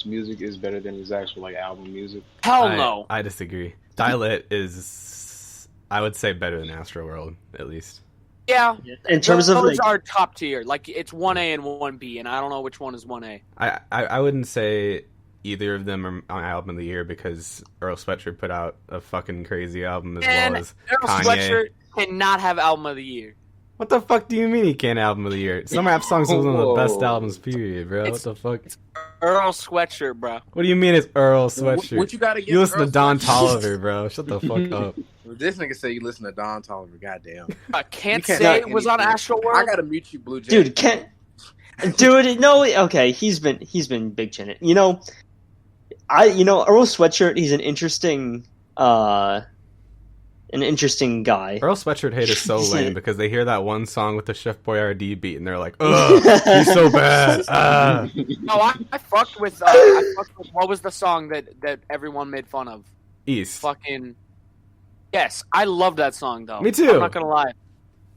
music is better than his actual like album music. Hell I no. I disagree. Dial-It is, I would say, better than Astroworld, at least. Yeah. In terms of those like, are top tier. Like it's 1A and 1B, and I don't know which one is 1A. I wouldn't say either of them are on album of the year because Earl Sweatshirt put out a fucking crazy album as And well as Earl Kanye. Sweatshirt cannot have album of the year. What the fuck do you mean he can't album of the year? Some Rap Songs is one of the best Whoa. albums, period, bro. It's- what the fuck? Earl Sweatshirt, bro. What do you mean it's Earl Sweatshirt? What you got against You listen to Earl Don Sweatshirt? Tolliver, bro. Shut the fuck up. This nigga say you listen to Don Tolliver. Goddamn. Can't You can't say knock it was on anything. Astro I World. gotta mute you, Blue Jay. dude, can't, dude, no, okay, he's been big chinning. Earl Sweatshirt, he's an interesting guy. Earl Sweatshirt hate is so lame because they hear that one song with the Chef Boyardee beat and they're like, ugh, he's so bad. Ah. No, I fucked with. What was the song that everyone made fun of? East. Fucking. Yes, I love that song though. Me too. I'm not gonna lie.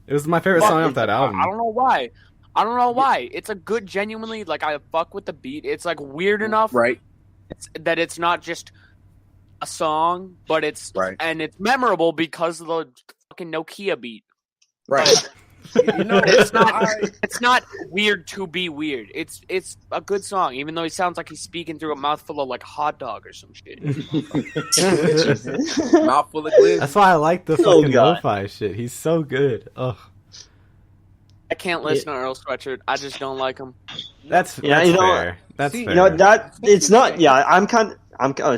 It was my favorite song off that album. I don't know why. I don't know why. It's a good, genuinely like I fuck with the beat. It's like weird enough Right. that it's not just a song, but it's Right. and it's memorable because of the fucking Nokia beat. Right. You know, It's not. It's not weird to be weird. It's a good song, even though he sounds like he's speaking through a mouthful of like hot dog or some shit. mouthful of glizz. That's why I like the Oh, fucking God. lo-fi shit. He's so good. Ugh. I can't listen to Earl Sweatshirt. I just don't like him. That's Yeah, fair. That's See, fair. That it's not. Yeah,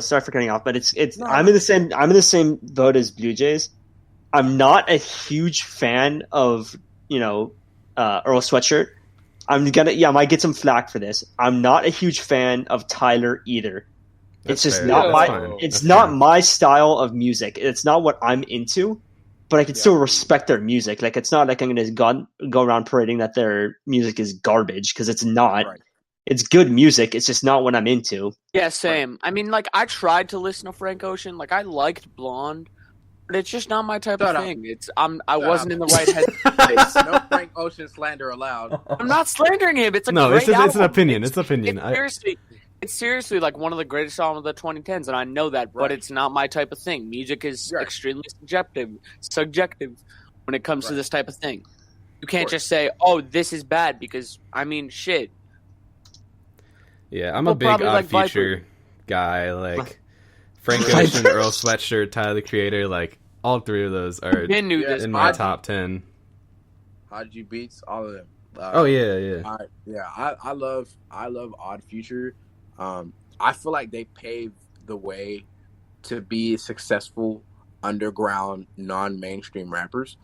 sorry for cutting off, but it's. No. I'm in the same boat as Blue Jays. I'm not a huge fan of Earl Sweatshirt. I might get some flack for this. I'm not a huge fan of Tyler either. That's it's just fair. not That's my. fine. It's That's not fair. my style of music. It's not what I'm into. But I can still respect their music. Like it's not like I'm gonna go around parading that their music is garbage because it's not. Right. It's good music. It's just not what I'm into. Yeah, same. I mean, like I tried to listen to Frank Ocean. Like I liked Blonde, but it's just not my type Shut of up. thing. I Shut wasn't up. in the right head. No Frank Ocean slander allowed. I'm not slandering him. It's a No, great it's an album. opinion. It's opinion. It's seriously like one of the greatest songs of the 2010s, and I know that, but Right. it's not my type of thing. Music is Right. extremely subjective when it comes to Right. this type of thing. You can't course. just say, "Oh, this is bad," because I mean, shit. Yeah, I'm a People big probably Odd like Viper. Future guy. Like Frank Ocean, Earl Sweatshirt, Tyler the Creator. Like all three of those are Ben knew Yeah, this. in my Odd- top 10. Haji Beats, all of them. Oh yeah. I love Odd Future. I feel like they paved the way to be successful underground non-mainstream rappers.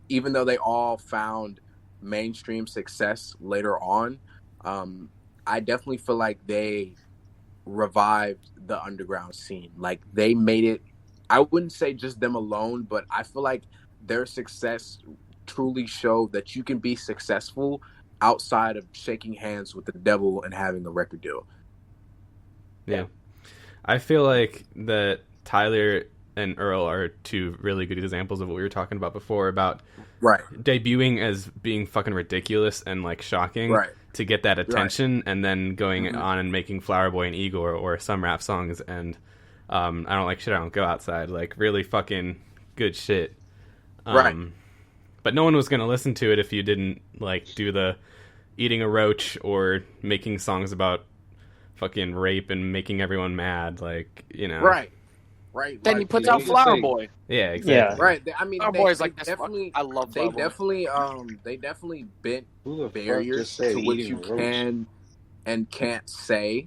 Even though they all found mainstream success later on, I definitely feel like they revived the underground scene. Like they made it. I wouldn't say just them alone, but I feel like their success truly showed that you can be successful outside of shaking hands with the devil and having a record deal. Yeah. I feel like that Tyler and Earl are two really good examples of what we were talking about before about Right. debuting as being fucking ridiculous and like shocking Right. to get that attention and then going Mhm. on and making Flower Boy and Igor or some rap songs and I don't like shit, I don't go outside, like really fucking good shit. Right. But no one was going to listen to it if you didn't like do the eating a roach or making songs about fucking rape and making everyone mad, like, you know. Right. Right. Then Like, he puts they- out Flower Boy. Yeah, exactly. Right. I mean, Flower they, Boy is they like this. definitely. I love They Flower Boy. definitely bent Who the fuck barriers just said to what eating you a roach? can and can't say.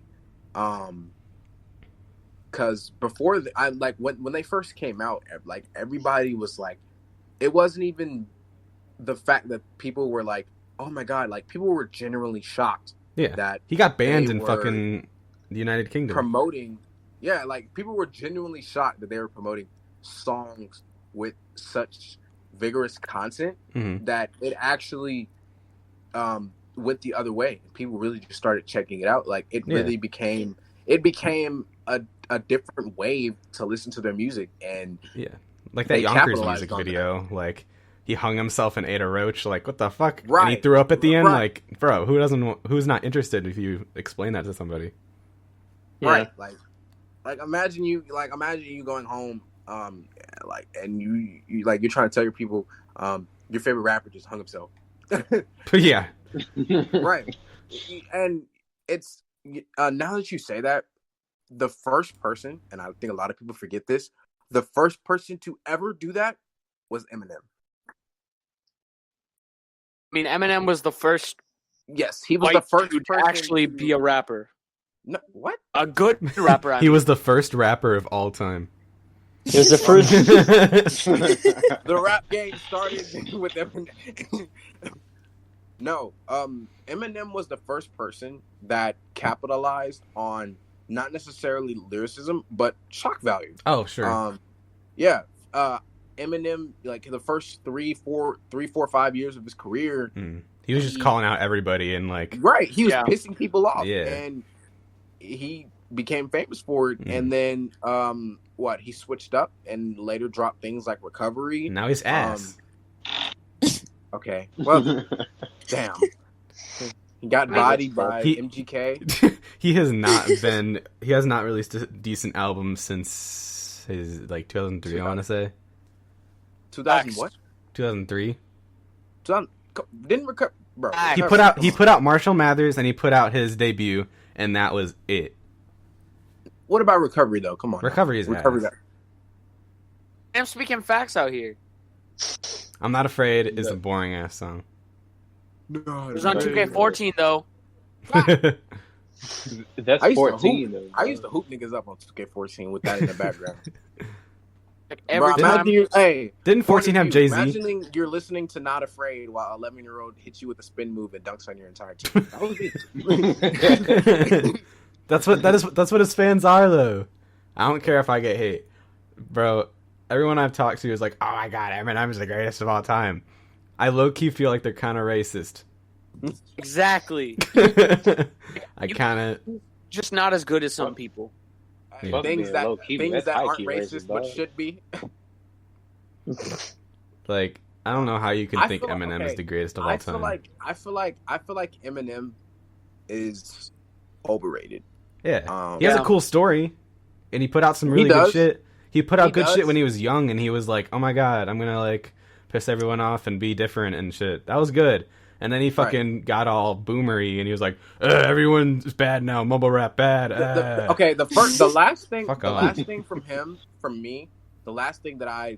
Because before I like when they first came out, like everybody was like, it wasn't even the fact that people were like, oh my god, like people were generally shocked Yeah. that He got banned they in were fucking the United Kingdom. promoting. Yeah, like people were genuinely shocked that they were promoting songs with such vigorous content Mhm. that it actually went the other way. People really just started checking it out. Like it Yeah. really became a different wave to listen to their music. And Yeah. Like that They Yonkers capitalized music on that. video, like he hung himself and ate a roach, like what the fuck? And he Right. threw up at the end, Right. like, bro, who's not interested if you explain that to somebody? Yeah. Right. Like imagine you going home, and you like you're trying to tell your people, your favorite rapper just hung himself. Yeah. Right. And it's now that you say that, the first person, and I think a lot of people forget this, the first person to ever do that was Eminem. I mean, Eminem was the first Yes, he was white the first dude to person actually to be a rapper. No, what? A good rapper. I He mean. was the first rapper of all time. It was the first. The rap game started with Eminem. No, Eminem was the first person that capitalized on not necessarily lyricism, but shock value. Oh, sure. Yeah. Eminem, like the first 3, 4, 5 years of his career, He was just calling out everybody and like, right? He was Yeah. pissing people off, Yeah. and he became famous for it. And then, he switched up and later dropped things like Recovery. now he's ass. Okay, well, damn. He got bodied by He- MGK. He has not released a decent album since his like 2003. I want to say 2000 what? 2003. 2000, didn't recover, bro. Facts. He put out Marshall Mathers and he put out his debut, and that was it. What about Recovery though? Come on, Recovery is Recovery. ass. I'm speaking facts out here. I'm Not Afraid is a boring ass song. It was on 2K14 though. That's I used to 14 though. I used to hoop niggas up on 2K14 with that in the background. Like every Bro, time. imagine you, hey, Didn't 14 have Jay-Z? Imagining you're listening to Not Afraid while 11-year-old hits you with a spin move and dunks on your entire team. That was me. That's what his fans are though. I don't care if I get hate, bro. Everyone I've talked to is like, "Oh my god, Eminem's the greatest of all time." I low key feel like they're kind of racist. Exactly. I kind of Just not as good as some people. Yeah. Things Yeah, that low-key, things that's that aren't high-key racist racist, but dog. should be. like I don't know how you can I think feel like- Eminem is okay, the greatest of all I time. feel like Eminem is overrated. Yeah, he has Yeah. a cool story, and he put out some He really good does. shit. He put out He good does. shit when he was young, and he was like, "Oh my god, I'm gonna like piss everyone off and be different and shit." That was good. And then he fucking got all boomery, and he was like, "Everyone's bad now, mumble rap bad." Okay, the last thing, Fuck the off. last thing from me, the last thing that I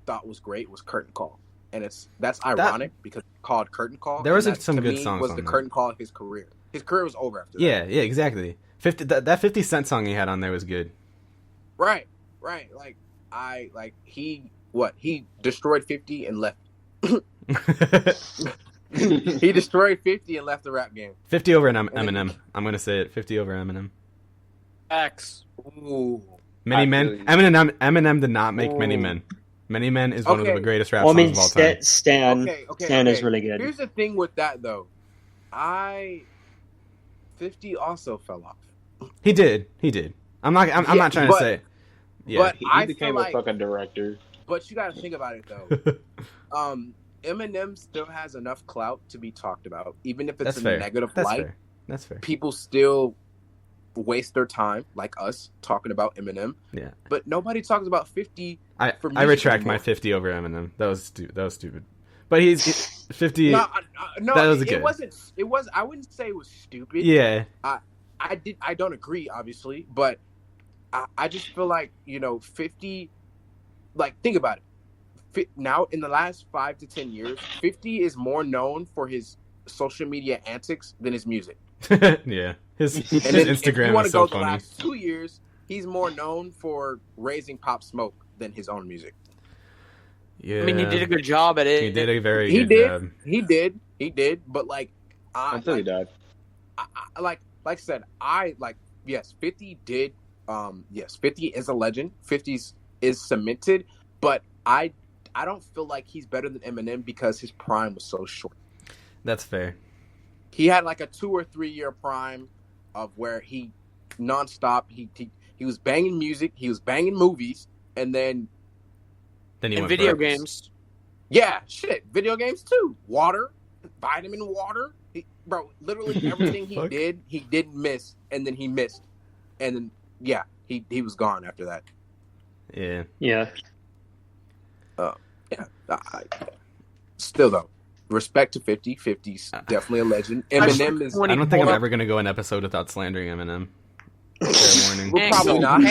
thought was great was Curtain Call, and that's ironic because it's called Curtain Call. There was and that, some to good me, songs Was on the there. curtain call of his career? His career was over after that. Yeah, exactly. That 50 Cent song he had on there was good. Right. He destroyed 50 and left. He destroyed 50 and left the rap game. 50 over Eminem. I'm gonna say it. 50 over Eminem. Facts. Ooh. Many I Men. feel you. Eminem did not make Many Ooh. Men. Many Men is one of Okay. the greatest rap Well, I songs mean, of all time. Stan Okay. is really good. Here's the thing with that though. 50 also fell off. He did. I'm not trying to but- say. Yeah. but- He I became feel a like- fucking director. But you got to think about it though. Eminem still has enough clout to be talked about, even if it's That's in fair. a negative That's light. fair. That's fair. People still waste their time, like us, talking about Eminem. Yeah. But nobody talks about 50. I for I music retract my anymore. 50 over Eminem. That was stupid. But he's 50. No, That was it good. wasn't. It was. I wouldn't say it was stupid. Yeah. I don't agree, obviously, but I just feel like 50. Like, think about it. Now, in the last 5 to 10 years, 50 is more known for his social media antics than his music. Yeah. His And then if you Instagram want is to so go the funny. last 2 years, he's more known for raising Pop Smoke than his own music. Yeah. I mean, he did a good job at it. He did a very He good did. job. He did. But like, Until he died. like I said, yes, 50 did. Yes, 50 is a legend. 50 is cemented, but I don't feel like he's better than Eminem because his prime was so short. That's fair. He had like a 2 or 3 year prime of where he nonstop. He was banging music, he was banging movies, and then Then he In went video broke. games. yeah, shit, video games too. Water, vitamin water. Bro, literally everything he Fuck. did, he didn't miss, and then he missed. and then yeah, he was gone after that. Yeah. Yeah. Yeah, still though, respect to 50. 50's definitely a legend. Eminem is. I don't think I'm ever gonna go an episode without slandering Eminem. Fair warning. We're probably not.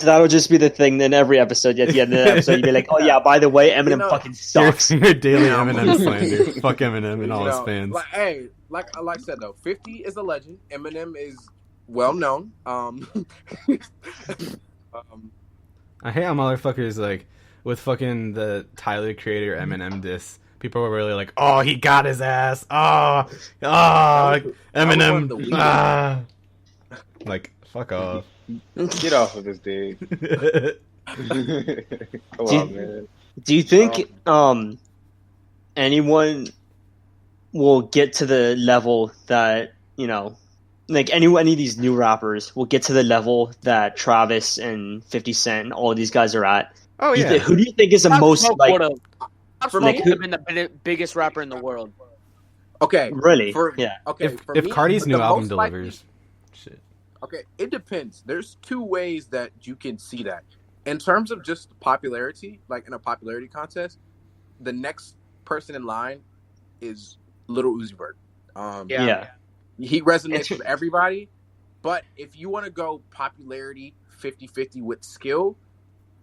That'll just be the thing in every episode. At the end of the episode, you'd be like, "Oh yeah, by the way, Eminem fucking sucks." Your daily Eminem slander. Fuck Eminem and all his fans. Like I said though, 50 is a legend. Eminem is well known. I hate how motherfuckers like with fucking the Tyler Creator Eminem diss. People were really like, "Oh, he got his ass. Oh, Eminem." Like, fuck off. Get off of this dude. Come on, man. Do you think anyone will get to the level that, you know, like any of these new rappers will get to the level that Travis and 50 Cent and all these guys are at? Oh yeah. Who do you think is the most like? For me, would have been the biggest rapper in the world. Okay, really? Yeah. Okay. If Cardi's new album delivers, shit. Okay, it depends. There's two ways that you can see that. In terms of just popularity, like in a popularity contest, the next person in line is Lil Uzi Vert. He resonates with everybody. But if you want to go popularity 50-50 with skill,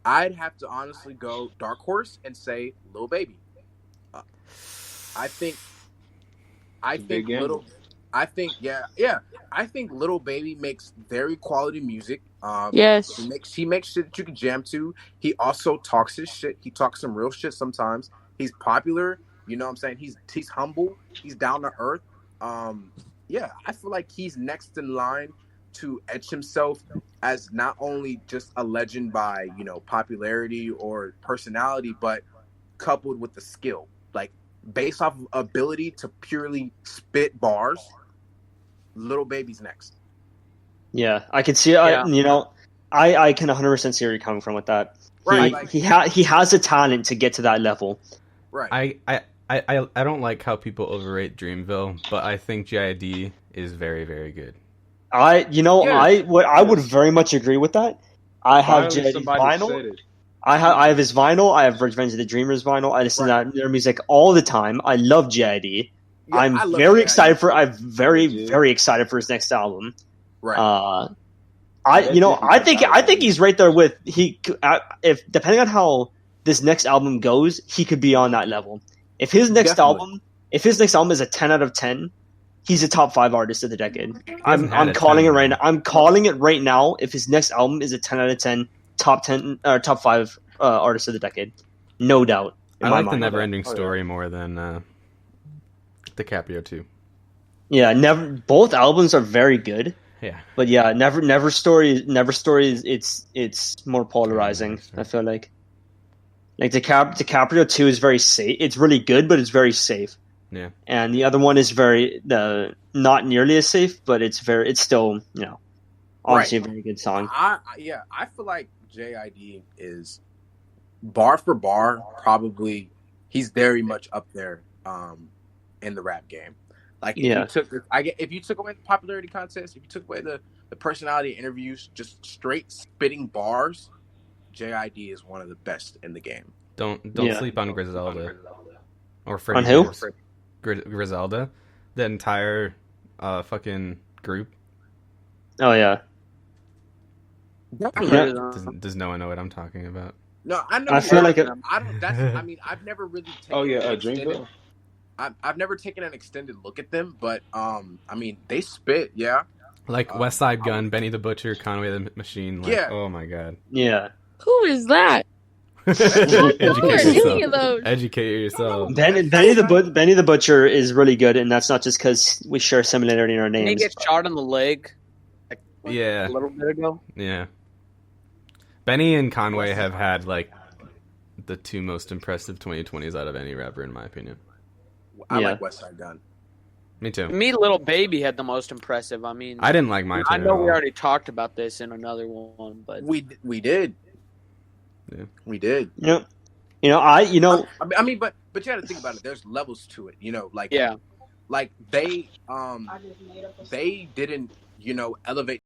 I'd have to honestly go dark horse and say Lil Baby. I think Lil Baby makes very quality music. Yes. He makes shit that you can jam to. He also talks his shit. He talks some real shit sometimes. He's popular. You know what I'm saying? He's humble. He's down to earth. I feel like he's next in line to etch himself as not only just a legend by, you know, popularity or personality, but coupled with the skill. Like, based off of ability to purely spit bars, Lil Baby's next. Yeah, I can see. You know, I can 100% see where you're coming from with that. Right. He has the talent to get to that level. Right. I don't like how people overrate Dreamville, but I think JID is very, very good. I would very much agree with that. I have JID's vinyl. I have his vinyl. I have Revenge of the Dreamers vinyl. I listen to their music all the time. I love JID. Yeah, I'm very excited for. I'm very excited for his next album. Right. I think he's right there with if depending on how this next album goes, he could be on that level. If his next album is a 10 out of 10, he's a top 5 artist of the decade. I'm calling it right now. I'm calling it right now. If his next album is a 10 out of 10, top 10 or top 5 artist of the decade, no doubt. I like the Never Ending Story more than DiCaprio 2. Yeah, both albums are very good. Yeah, but yeah, Never Story is it's more polarizing. I feel like DiCaprio 2 is very safe. It's really good, but it's very safe. Yeah, and the other one is very not nearly as safe, but it's still, you know, honestly a very good song. I feel like JID is bar for bar probably he's very much up there in the rap game. Like if you took away the popularity contest, if you took away the personality interviews, just straight spitting bars, JID is one of the best in the game. Don't sleep on Griselda or Freddie. On who? Griselda, the entire fucking group. Oh yeah. Does no one know what I'm talking about? No, I know. I feel like I've never really taken Dreamville. I've never taken an extended look at them, but I mean, they spit, yeah. Like West Side Gun, Benny the Butcher, Conway the Machine. Like, oh my god. Yeah. Who is that? Educate yourself. Benny the Butcher is really good, and that's not just because we share similarity in our names. He gets shot in the leg. A little bit ago. Yeah. Benny and Conway have had like the two most impressive 2020s out of any rapper, in my opinion. I like West Side Gun. Me too. Me, Little Baby had the most impressive. I mean, I didn't like mine. I know we already talked about this in another one, but we did. Yeah. We did. I mean, but you had to think about it. There's levels to it. You know, like yeah, like they didn't elevate